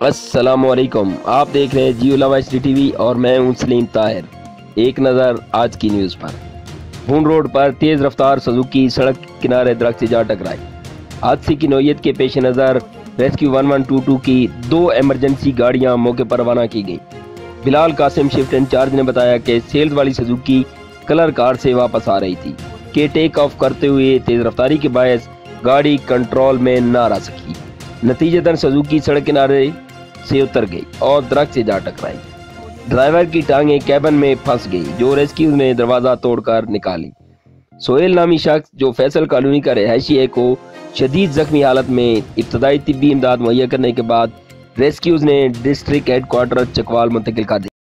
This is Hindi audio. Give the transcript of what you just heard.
अस्सलामुअलैकुम, आप देख रहे हैं जैवलावह टीवी और मैं हूं सलीम ताहिर। एक नज़र आज की न्यूज़ पर। भून रोड पर तेज़ रफ्तार सुजुकी सड़क किनारे दरख्त से जा टकराई। हादसे की नौयत के पेश नज़र रेस्क्यू 1122 की 2 एमरजेंसी गाड़ियां मौके पर रवाना की गई। बिलाल कासिम शिफ्ट इंचार्ज ने बताया कि सेल्स वाली सुजुकी कलर कार से वापस आ रही थी कि टेक ऑफ करते हुए तेज़ रफ्तारी के बायस गाड़ी कंट्रोल में ना रह सकी। नतीजतन सुजुकी सड़क किनारे से उतर गई और दरख्त से जा टकराई। ड्राइवर की टांगें कैबिन में फंस गई, जो रेस्क्यू ने दरवाजा तोड़कर निकाली। सोहेल नामी शख्स जो फैसल कॉलोनी का रहायशी है को शदीद जख्मी हालत में इब्तदाई तिब्बी इमदाद मुहैया करने के बाद रेस्क्यूज ने डिस्ट्रिक्ट हेडक्वार्टर चकवाल मुंतकिल कर दी।